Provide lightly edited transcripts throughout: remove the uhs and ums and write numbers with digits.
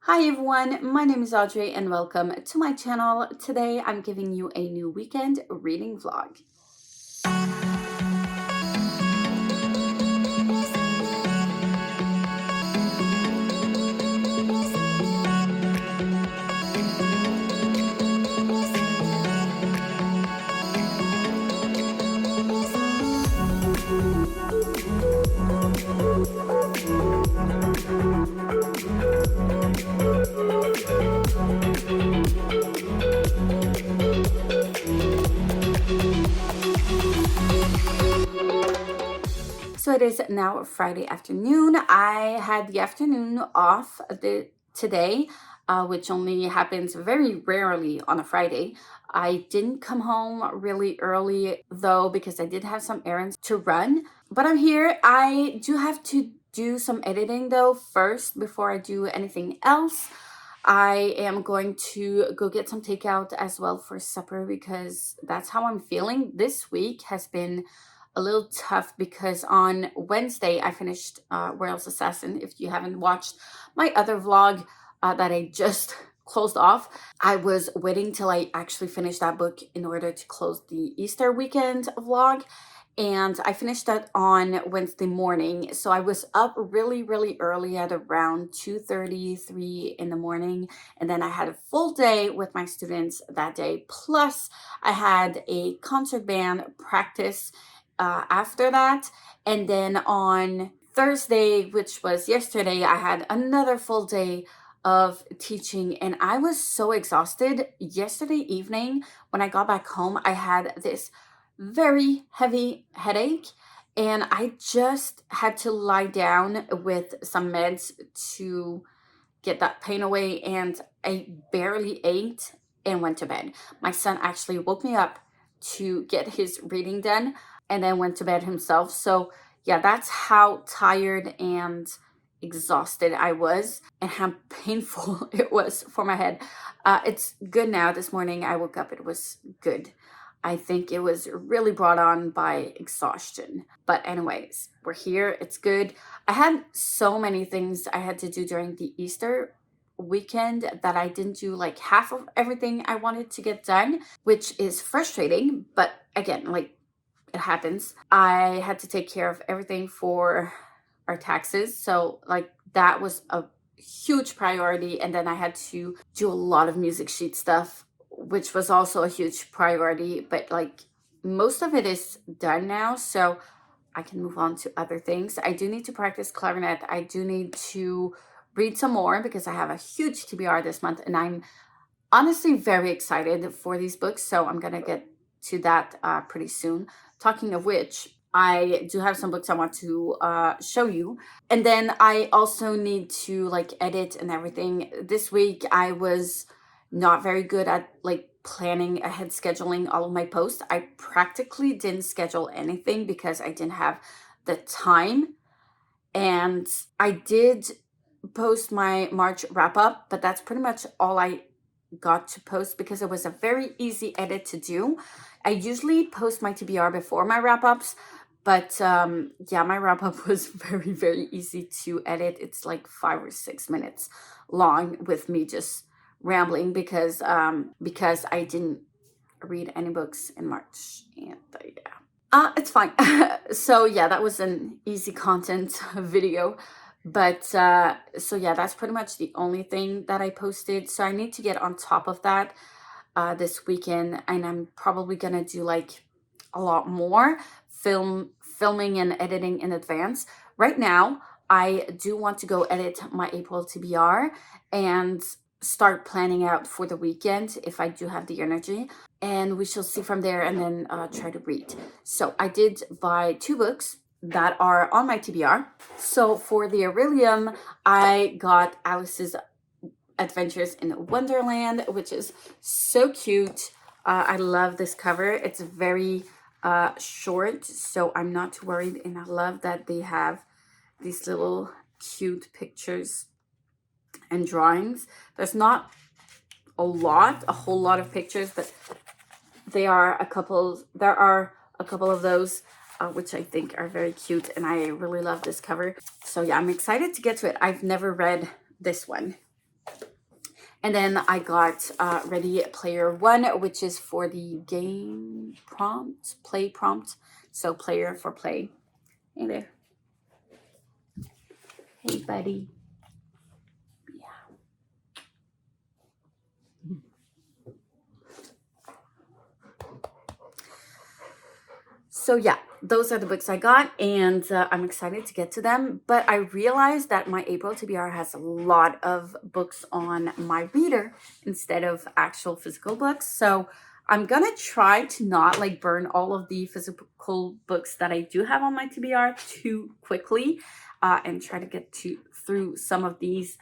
Hi everyone, my name is Audrey and welcome to my channel. Today I'm giving you a new weekend reading vlog. So it is now Friday afternoon. I had the afternoon off today, which only happens very rarely on a Friday. I didn't come home really early though because I did have some errands to run. But I'm here. I do have to do some editing though first before I do anything else. I am going to go get some takeout as well for supper because that's how I'm feeling. This week has been a little tough because on Wednesday I finished Royals Assassin. If you haven't watched my other vlog that I just closed off, I was waiting till I actually finished that book in order to close the Easter weekend vlog. And I finished that on Wednesday morning. So I was up really early at around 2:33 in the morning. And then I had a full day with my students that day. Plus I had a concert band practice after that. And then on Thursday, which was yesterday, I had another full day of teaching and I was so exhausted. Yesterday evening when I got back home, I had this very heavy headache and I just had to lie down with some meds to get that pain away, and I barely ate and went to bed. My son actually woke me up to get his reading done and then went to bed himself. So yeah, that's how tired and exhausted I was and how painful it was for my head. It's good now. This morning I woke up, it was good. I think it was really brought on by exhaustion. But anyways, we're here. It's good. I had so many things I had to do during the Easter weekend that I didn't do like half of everything I wanted to get done, which is frustrating. But again, like it happens. I had to take care of everything for our taxes. So like that was a huge priority. And then I had to do a lot of music sheet stuff, which was also a huge priority, but like most of it is done now, so I can move on to other things. I do need to practice clarinet. I do need to read some more because I have a huge TBR this month and I'm honestly very excited for these books, so I'm gonna get to that pretty soon. Talking of which, I do have some books I want to show you. And then I also need to like edit and everything. This week I was not very good at like planning ahead, scheduling all of my posts. I practically didn't schedule anything because I didn't have the time. And I did post my March wrap up, but that's pretty much all I got to post because it was a very easy edit to do. I usually post my TBR before my wrap-ups, but yeah, my wrap-up was very easy to edit. It's like 5 or 6 minutes long with me just rambling because I didn't read any books in March, and yeah, it's fine. So yeah, that was an easy content video. But so yeah, that's pretty much the only thing that I posted. So I need to get on top of that this weekend, and I'm probably gonna do like a lot more filming and editing in advance. Right now, I do want to go edit my April TBR and start planning out for the weekend if I do have the energy, and we shall see from there, and then try to read. So I did buy 2 books that are on my TBR. So for the Aurelium, I got Alice's Adventures in Wonderland, which is so cute. I love this cover. It's very short, so I'm not too worried, and I love that they have these little cute pictures and drawings. There's not a whole lot of pictures, but there are a couple of those which I think are very cute, and I really love this cover. So yeah, I'm excited to get to it. I've never read this one. And then I got Ready Player One, which is for the game prompt, play prompt. So player for play. Hey there. Hey, buddy. So yeah, those are the books I got, and I'm excited to get to them. But I realized that my April TBR has a lot of books on my reader instead of actual physical books. So I'm gonna try to not like burn all of the physical books that I do have on my TBR too quickly, and try to get through some of these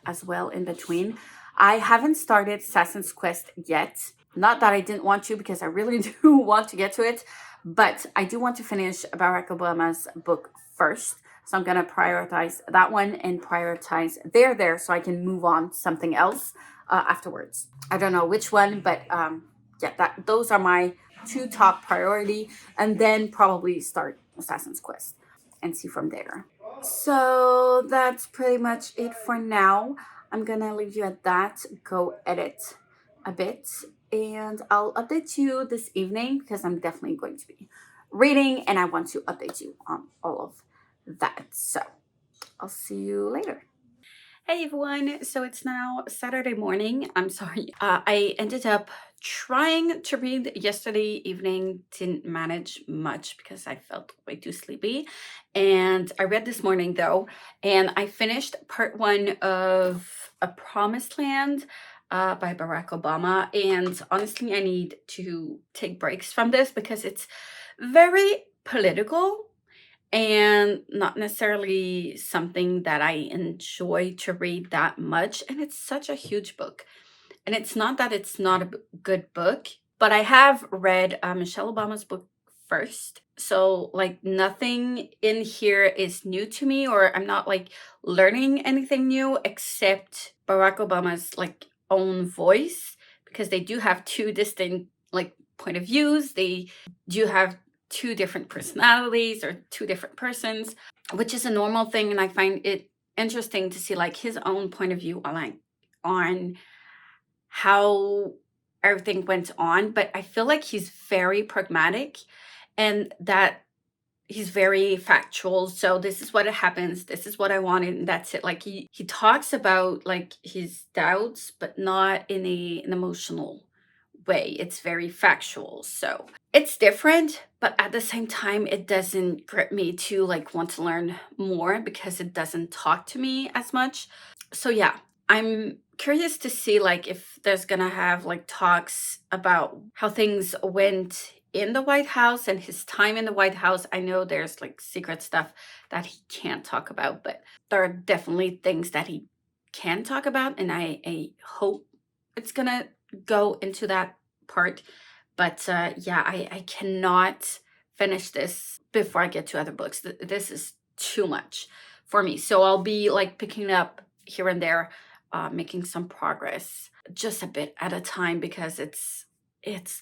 as well in between. I haven't started Assassin's Quest yet. Not that I didn't want to, because I really do want to get to it, but I do want to finish Barack Obama's book first. So I'm going to prioritize that one and prioritize there so I can move on to something else afterwards. I don't know which one, but yeah, those are my two top priority, and then probably start Assassin's Quest and see from there. So that's pretty much it for now. I'm gonna leave you at that. Go edit a bit, and I'll update you this evening because I'm definitely going to be reading and I want to update you on all of that. So I'll see you later. Hey everyone, so it's now Saturday morning. I'm sorry. I ended up trying to read yesterday evening, didn't manage much because I felt way too sleepy. And I read this morning though, and I finished part one of A Promised Land by Barack Obama. And honestly, I need to take breaks from this because it's very political and not necessarily something that I enjoy to read that much. And it's such a huge book. And it's not that it's not a good book, but I have read Michelle Obama's book first. So, like, nothing in here is new to me, or I'm not like learning anything new except Barack Obama's like own voice, because they do have two distinct like point of views. They do have two different personalities or two different persons, which is a normal thing. And I find it interesting to see like his own point of view on how everything went on. But I feel like he's very pragmatic and that he's very factual. So this is what happens, this is what I wanted, and that's it. Like he talks about like his doubts, but not in an emotional way. It's very factual. So it's different, but at the same time, it doesn't grip me to like want to learn more because it doesn't talk to me as much. So yeah, I'm curious to see like if there's gonna have like talks about how things went in the White House and his time in the White House. I know there's like secret stuff that he can't talk about, but there are definitely things that he can talk about, and I hope it's gonna go into that part. But yeah, I cannot finish this before I get to other books. This is too much for me. So I'll be like picking up here and there, making some progress just a bit at a time because it's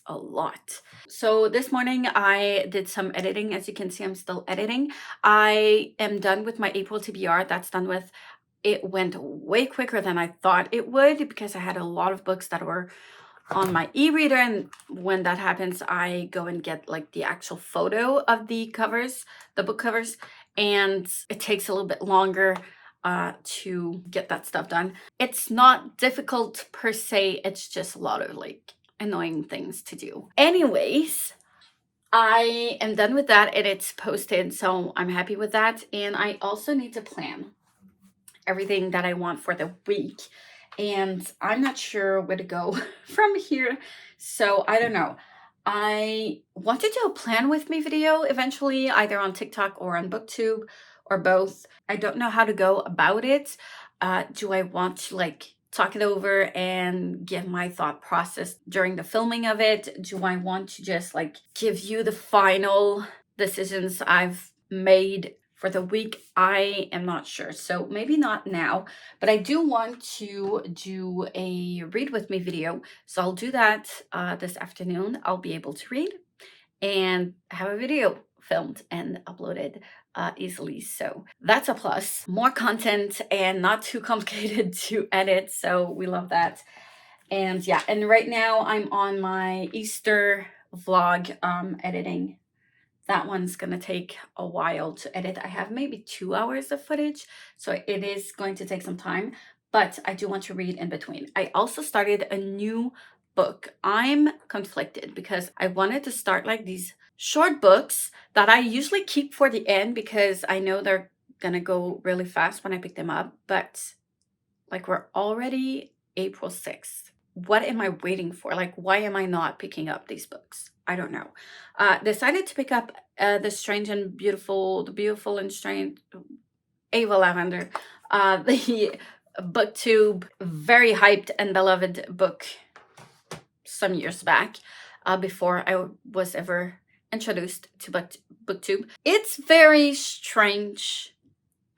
a lot. So this morning I did some editing. As you can see, I'm still editing. I am done with my April TBR. That's done with. It went way quicker than I thought it would because I had a lot of books that were on my e-reader, and when that happens I go and get like the actual photo of the covers, the book covers, and it takes a little bit longer to get that stuff done. It's not difficult per se, it's just a lot of like annoying things to do. Anyways, I am done with that and it's posted, so I'm happy with that. And I also need to plan everything that I want for the week, and I'm not sure where to go from here. So I don't know. I want to do a plan with me video eventually, either on TikTok or on BookTube or both. I don't know how to go about it. Do I want to like talk it over and give my thought process during the filming of it? Do I want to just like give you the final decisions I've made for the week? I am not sure. So maybe not now, but I do want to do a read with me video. So I'll do that this afternoon. I'll be able to read and have a video filmed and uploaded easily. So that's a plus. More content and not too complicated to edit. So we love that. And yeah, and right now I'm on my Easter vlog editing. That one's gonna take a while to edit. I have maybe 2 hours of footage, so it is going to take some time, but I do want to read in between. I also started a new book. I'm conflicted because I wanted to start like these short books that I usually keep for the end because I know they're gonna go really fast when I pick them up, but like we're already April 6th. What am I waiting for? Like, why am I not picking up these books? I don't know. Decided to pick up the Beautiful and Strange, Ava Lavender, the booktube, very hyped and beloved book some years back, before I was ever introduced to booktube. It's very strange.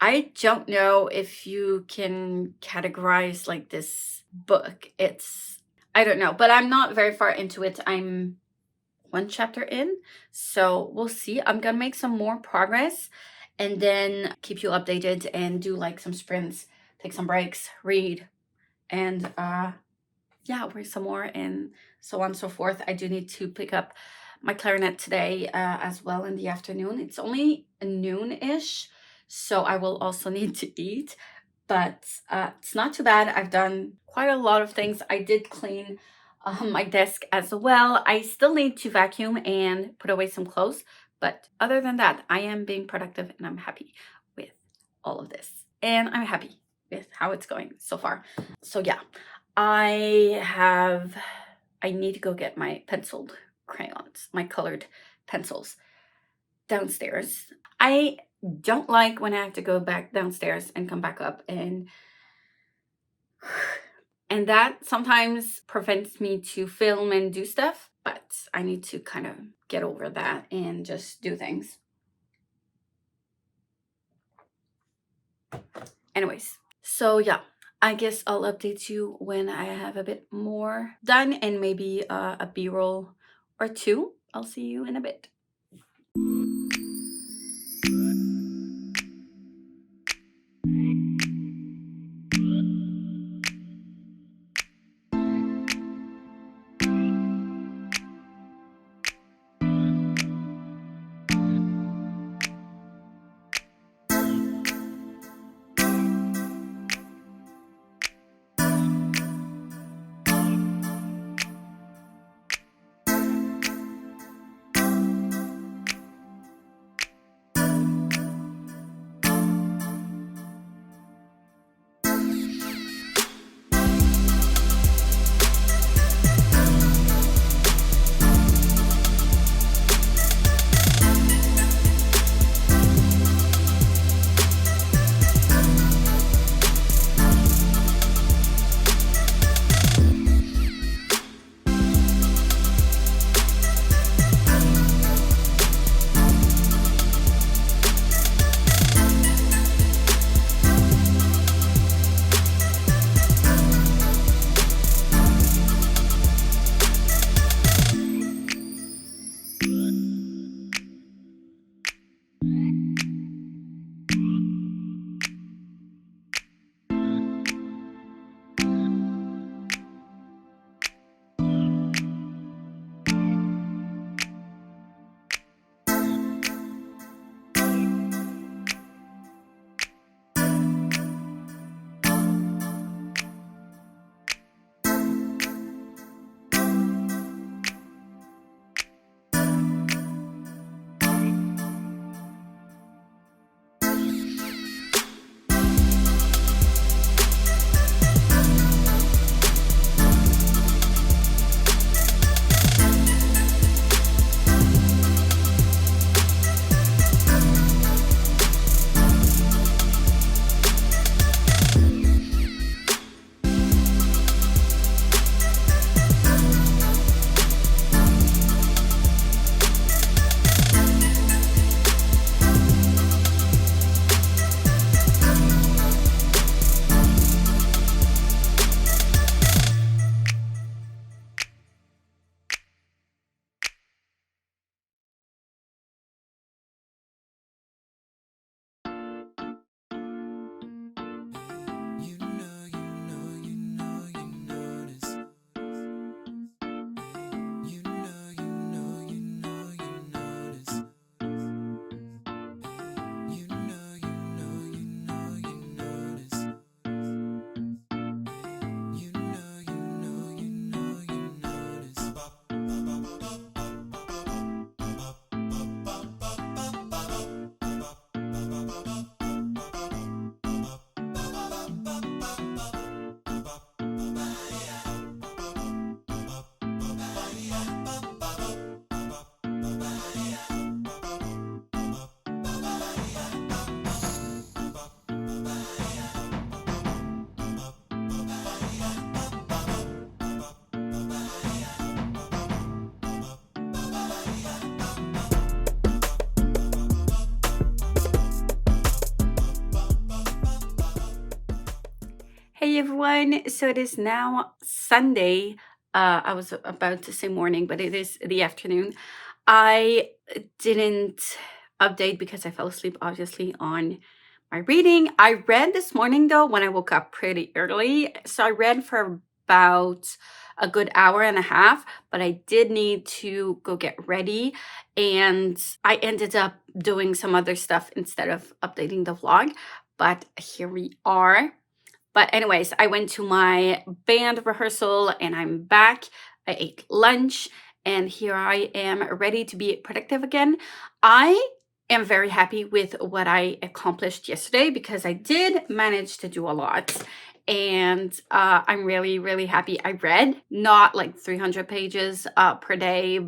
I don't know if you can categorize like this book. I don't know, but I'm not very far into it. I'm one chapter in, so we'll see. I'm gonna make some more progress and then keep you updated and do like some sprints, take some breaks, read, and yeah, read some more and so on and so forth. I do need to pick up my clarinet today as well in the afternoon. It's only noon-ish, so I will also need to eat, but it's not too bad. I've done quite a lot of things. I did clean my desk as well. I still need to vacuum and put away some clothes, but other than that, I am being productive and I'm happy with all of this. And I'm happy with how it's going so far. So yeah, I need to go get my penciled crayons, my colored pencils downstairs. I don't like when I have to go back downstairs and come back up, and that sometimes prevents me to film and do stuff, but I need to kind of get over that and just do things. Anyways, so yeah, I guess I'll update you when I have a bit more done and maybe a B-roll or two. I'll see you in a bit. everyone. So it is now Sunday. I was about to say morning, but it is the afternoon. I didn't update because I fell asleep, obviously, on my reading. I read this morning, though, when I woke up pretty early. So I read for about a good hour and a half, but I did need to go get ready. And I ended up doing some other stuff instead of updating the vlog. But here we are. But anyways, I went to my band rehearsal and I'm back. I ate lunch and here I am ready to be productive again. I am very happy with what I accomplished yesterday because I did manage to do a lot. And I'm really, really happy. I read not like 300 pages per day,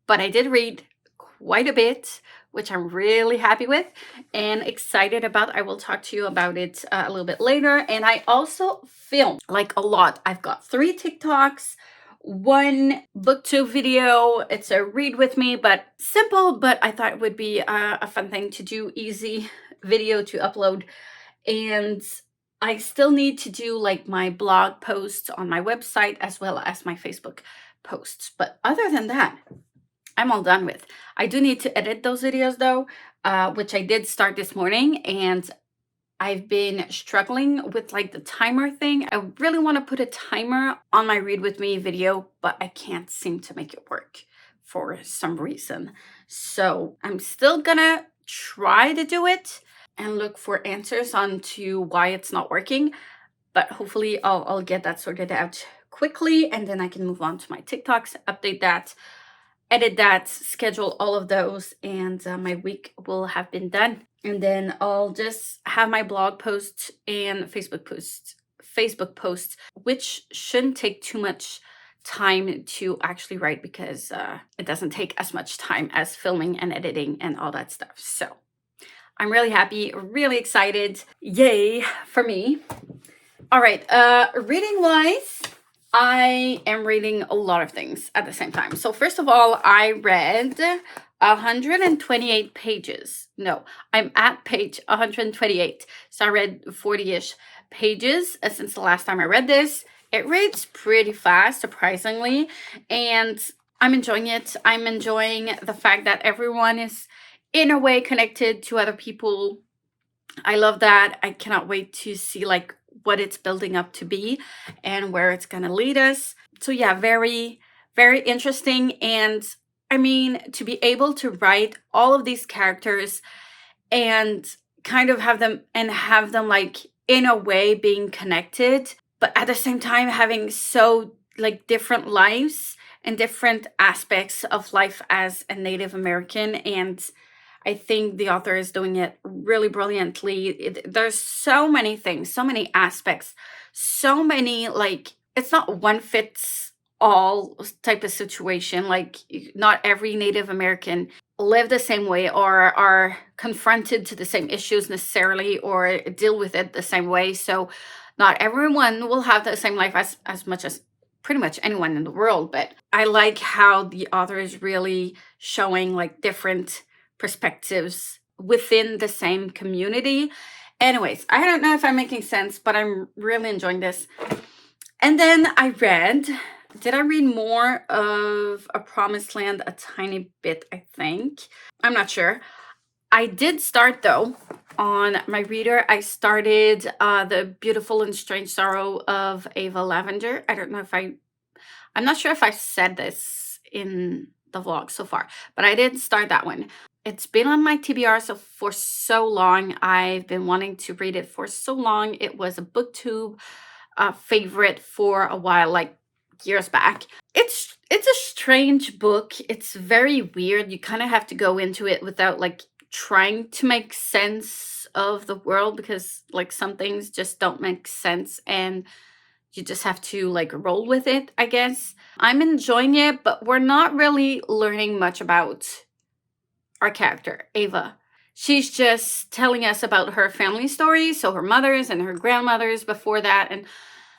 but I did read quite a bit, which I'm really happy with and excited about. I will talk to you about it a little bit later. And I also film like a lot. I've got 3 TikToks, 1 booktube video. It's a read with me, but simple, but I thought it would be a fun thing to do, easy video to upload. And I still need to do like my blog posts on my website as well as my Facebook posts. But other than that, I'm all done with. I do need to edit those videos though, which I did start this morning, and I've been struggling with like the timer thing. I really want to put a timer on my read with me video, but I can't seem to make it work for some reason. So I'm still gonna try to do it and look for answers onto why it's not working, but hopefully I'll get that sorted out quickly, and then I can move on to my TikToks, update that, edit that, schedule all of those, and my week will have been done. And then I'll just have my blog posts and Facebook posts, which shouldn't take too much time to actually write because it doesn't take as much time as filming and editing and all that stuff. So I'm really happy, really excited. Yay for me. All right, reading wise, I am reading a lot of things at the same time. So first of all, I read 128 pages. No, I'm at page 128. So I read 40-ish pages since the last time I read this. It reads pretty fast, surprisingly, and I'm enjoying it. I'm enjoying the fact that everyone is in a way connected to other people. I love that. I cannot wait to see like what it's building up to be and where it's going to lead us. So yeah, very, very interesting. And I mean, to be able to write all of these characters and kind of have them like in a way being connected, but at the same time having so like different lives and different aspects of life as a Native American. And I think the author is doing it really brilliantly. There's so many things, so many aspects, so many, like, it's not one fits all type of situation. Like, not every Native American live the same way or are confronted to the same issues necessarily or deal with it the same way. So not everyone will have the same life as much as pretty much anyone in the world. But I like how the author is really showing like different perspectives within the same community. Anyways, I don't know if I'm making sense, but I'm really enjoying this. And then did I read more of A Promised Land? A tiny bit, I think. I'm not sure. I did start though on my reader. I started The Beautiful and Strange Sorrow of Ava Lavender. I'm not sure if I said this in the vlog so far, but I did start that one. It's been on my TBR for so long. I've been wanting to read it for so long. It was a booktube favorite for a while, like years back. It's a strange book. It's very weird. You kind of have to go into it without like trying to make sense of the world because like some things just don't make sense and you just have to like roll with it, I guess. I'm enjoying it, but we're not really learning much about our character, Ava. She's just telling us about her family story, so her mothers and her grandmothers before that, and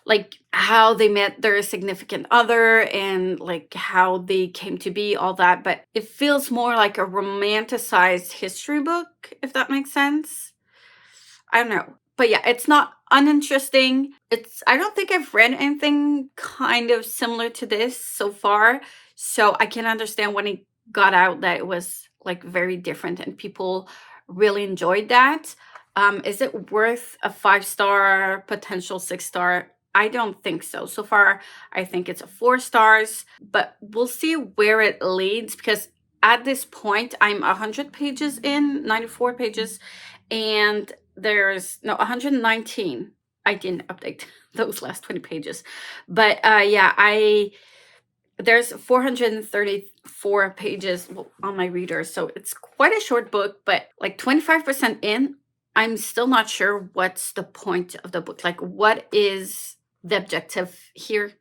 like how they met their significant other and like how they came to be, all that. But it feels more like a romanticized history book, if that makes sense. I don't know. but yeah, it's not uninteresting. I don't think I've read anything kind of similar to this so far. So I can understand when it got out that it was like very different and people really enjoyed that. Is it worth a 5-star, potential 6-star? I don't think so. So far, I think it's a 4 stars, but we'll see where it leads, because at this point, I'm 100 pages in, 94 pages, and there's no 119. I didn't update those last 20 pages, but yeah, there's 434 pages on my reader, so it's quite a short book, but like 25% in, I'm still not sure what's the point of the book. Like, what is the objective here?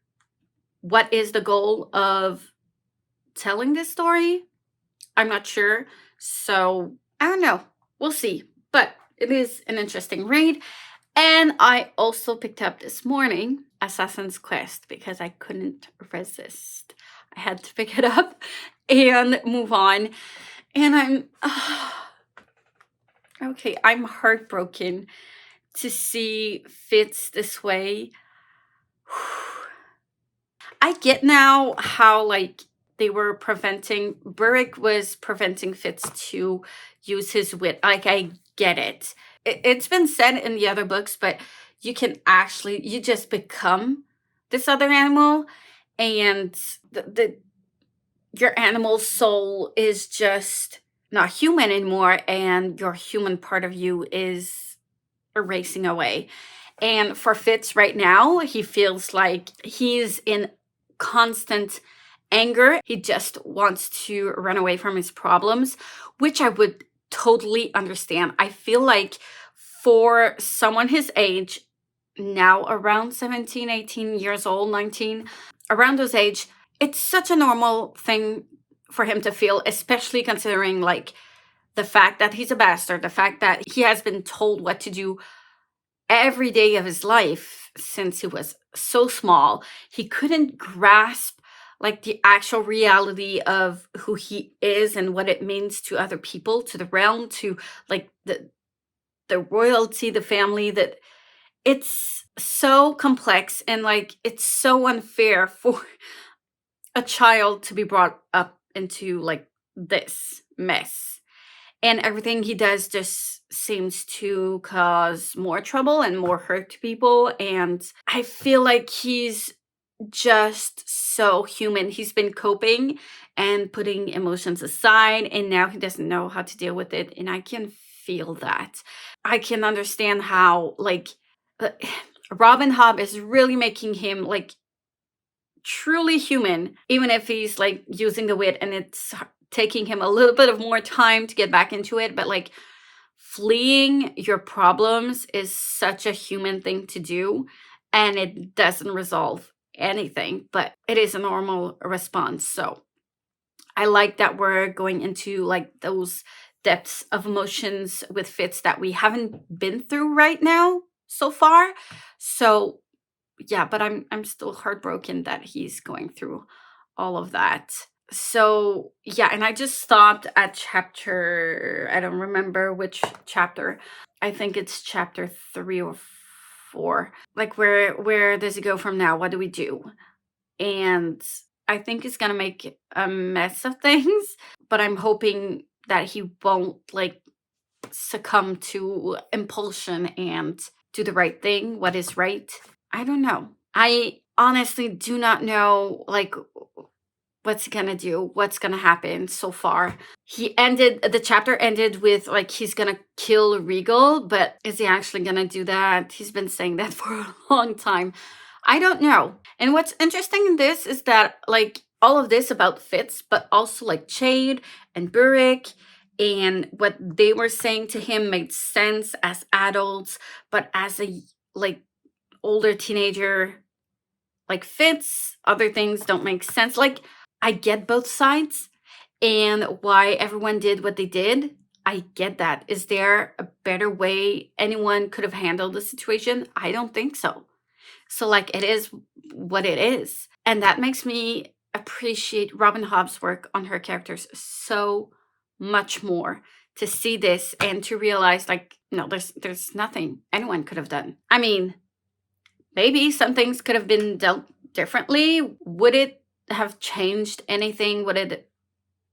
What is the goal of telling this story? I'm not sure. So I don't know. We'll see. But it is an interesting read. And I also picked up this morning Assassin's Quest because I couldn't resist. I had to pick it up and move on. And okay, I'm heartbroken to see Fitz this way. I get now how, like, they were Burrick was preventing Fitz to use his wit. Like, I get it. It's been said in the other books, but you just become this other animal, and your animal soul is just not human anymore, and your human part of you is erasing away. And for Fitz right now, he feels like he's in constant anger. He just wants to run away from his problems, which I would totally understand. I feel like for someone his age, now around 17, 18 years old, 19, around those age, it's such a normal thing for him to feel, especially considering like the fact that he's a bastard, the fact that he has been told what to do every day of his life since he was so small. He couldn't grasp like the actual reality of who he is and what it means to other people, to the realm, to like the royalty, the family. That it's so complex, and like it's so unfair for a child to be brought up into like this mess. And everything he does just seems to cause more trouble and more hurt to people. And I feel like he's just so human. He's been coping and putting emotions aside, and now he doesn't know how to deal with it. And I can feel that. I can understand how, like, Robin Hobb is really making him like truly human, even if he's like using the wit and it's taking him a little bit of more time to get back into it. But like, fleeing your problems is such a human thing to do, and it doesn't resolve anything, but it is a normal response. So I like that we're going into like those depths of emotions with Fitz that we haven't been through right now so far. So yeah, but I'm still heartbroken that he's going through all of that. So yeah, and I just stopped at chapter, I don't remember which chapter. I think it's chapter 3 or 4. Like, where does it go from now? What do we do? And I think it's gonna make a mess of things, but I'm hoping that he won't like succumb to impulsion and do the right thing, what is right. I don't know. I honestly do not know like what's he gonna do, what's gonna happen so far. The chapter ended with like he's gonna kill Regal, but is he actually gonna do that? He's been saying that for a long time. I don't know. And what's interesting in this is that like all of this about Fitz, but also like Chade and Burrick and what they were saying to him made sense as adults, but as a like older teenager like Fitz, other things don't make sense. Like, I get both sides and why everyone did what they did. I get that. Is there a better way anyone could have handled the situation? I don't think so. So like, it is what it is. And that makes me appreciate Robin Hobb's work on her characters so much more, to see this and to realize, like, no, there's nothing anyone could have done. I mean, maybe some things could have been dealt differently. Would it have changed anything? Would it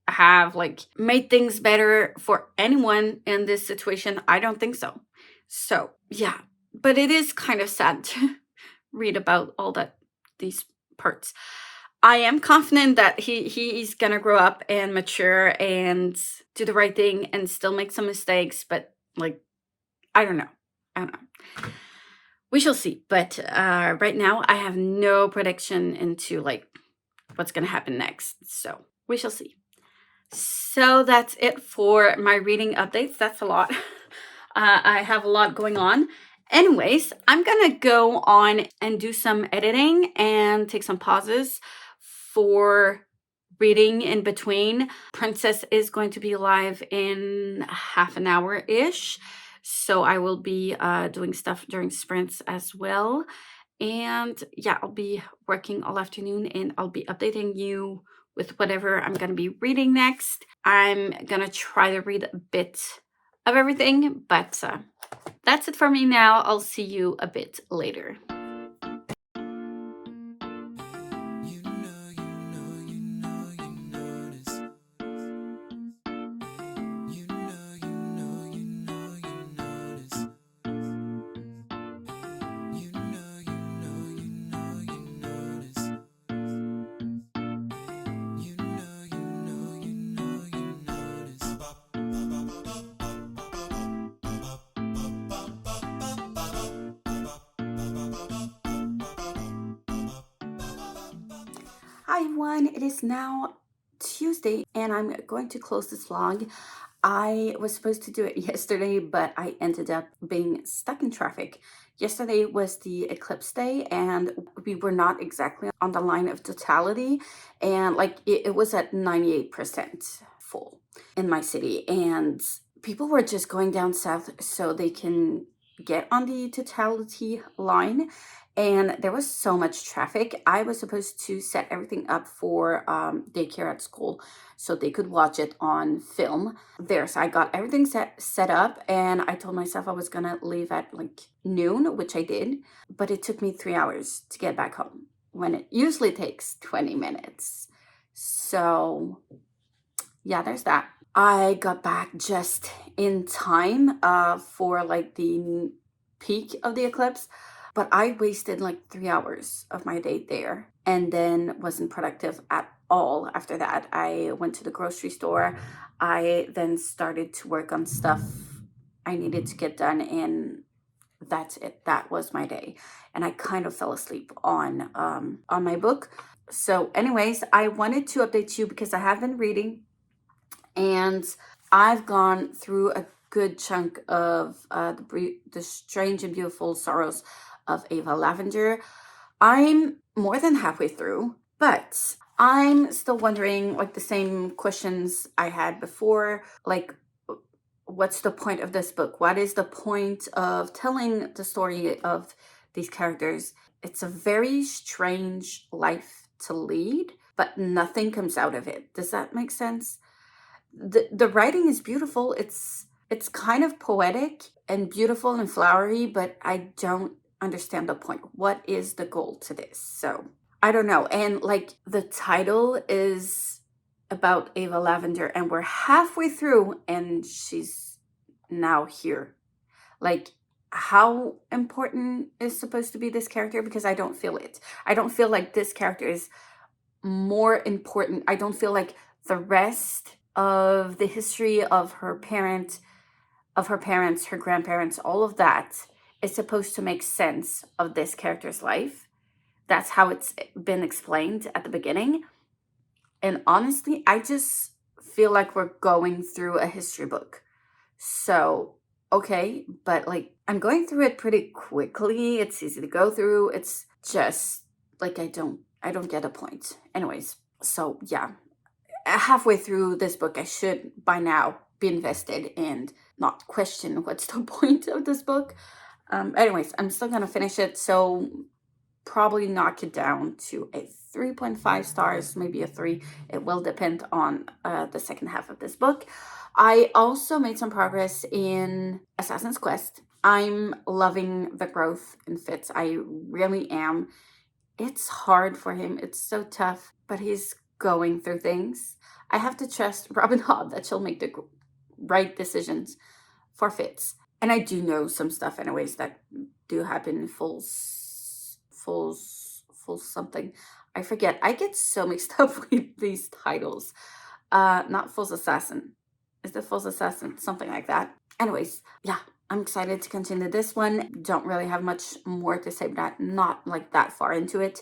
have like made things better for anyone in this situation? I don't think so. So yeah, but it is kind of sad to read about all these parts. I am confident that he's gonna grow up and mature and do the right thing and still make some mistakes, but like, I don't know. I don't know. We shall see. But right now I have no prediction into like what's gonna happen next. So we shall see. So that's it for my reading updates. That's a lot. I have a lot going on. Anyways, I'm gonna go on and do some editing and take some pauses for reading in between. Princess is going to be live in half an hour-ish. So I will be doing stuff during sprints as well. And yeah, I'll be working all afternoon and I'll be updating you with whatever I'm going to be reading next. I'm going to try to read a bit of everything, but that's it for me now. I'll see you a bit later. Hi everyone, it is now Tuesday and I'm going to close this vlog. I was supposed to do it yesterday, but I ended up being stuck in traffic. Yesterday was the eclipse day and we were not exactly on the line of totality, and like it was at 98% full in my city, and people were just going down south so they can get on the totality line. And there was so much traffic. I was supposed to set everything up for daycare at school so they could watch it on film there. So I got everything set up, and I told myself I was gonna leave at like noon, which I did, but it took me 3 hours to get back home when it usually takes 20 minutes. So yeah, there's that. I got back just in time for like the peak of the eclipse, but I wasted like 3 hours of my day there and then wasn't productive at all after that. I went to the grocery store. I then started to work on stuff I needed to get done, and that's it. That was my day. And I kind of fell asleep on my book. So anyways, I wanted to update you because I have been reading and I've gone through a good chunk of the Strange and Beautiful Sorrows of Ava Lavender. I'm more than halfway through, but I'm still wondering like the same questions I had before. Like, what's the point of this book? What is the point of telling the story of these characters? It's a very strange life to lead, but nothing comes out of it. Does that make sense? The writing is beautiful. It's kind of poetic and beautiful and flowery, but I don't understand the point. What is the goal to this? So I don't know. And like the title is about Ava Lavender and we're halfway through and she's now here. Like, how important is supposed to be this character? Because I don't feel it. I don't feel like this character is more important. I don't feel like the rest of the history of her parents, her grandparents, all of that is supposed to make sense of this character's life. That's how it's been explained at the beginning. And honestly, I just feel like we're going through a history book. So, okay, but like I'm going through it pretty quickly. It's easy to go through. It's just like I don't get a point. Anyways, so yeah. Halfway through this book, I should by now be invested and not question what's the point of this book. Anyways, I'm still gonna finish it. So probably knock it down to a 3.5 stars, maybe a 3. It will depend on the second half of this book. I also made some progress in Assassin's Quest. I'm loving the growth in Fitz. I really am. It's hard for him. It's so tough, but he's going through things. I have to trust Robin Hobb that she'll make the right decisions for Fitz. And I do know some stuff anyways that do happen full something. I forget. I get so mixed up with these titles. Not Fool's Assassin. Is it Fool's Assassin? Something like that. Anyways, yeah, I'm excited to continue this one. Don't really have much more to say, but not like that far into it.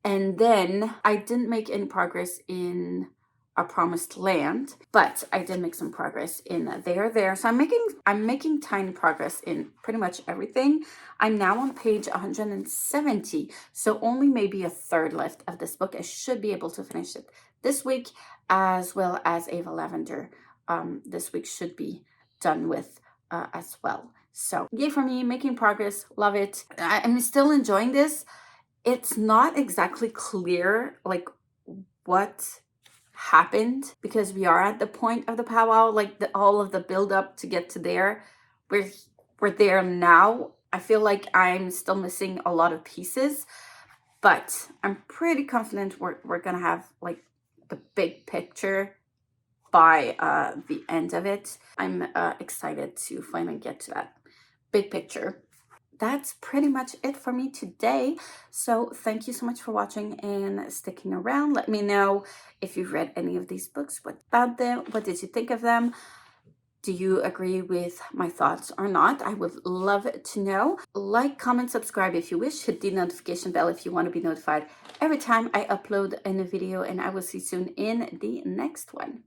And then I didn't make any progress in A Promised Land, but I did make some progress in They Are There. So I'm making tiny progress in pretty much everything. I'm now on page 170, so only maybe a third left of this book. I should be able to finish it this week, as well as Ava Lavender. This week should be done with as well. So yay for me, making progress, love it. I'm still enjoying this. It's not exactly clear like what happened, because we are at the point of the powwow, like all of the build up to get to there. We're there now. I feel like I'm still missing a lot of pieces, but I'm pretty confident we're gonna have like the big picture by the end of it. I'm excited to finally get to that big picture. That's pretty much it for me today. So thank you so much for watching and sticking around. Let me know if you've read any of these books. What about them? What did you think of them? Do you agree with my thoughts or not? I would love to know. Like, comment, subscribe if you wish. Hit the notification bell if you want to be notified every time I upload a new video. And I will see you soon in the next one.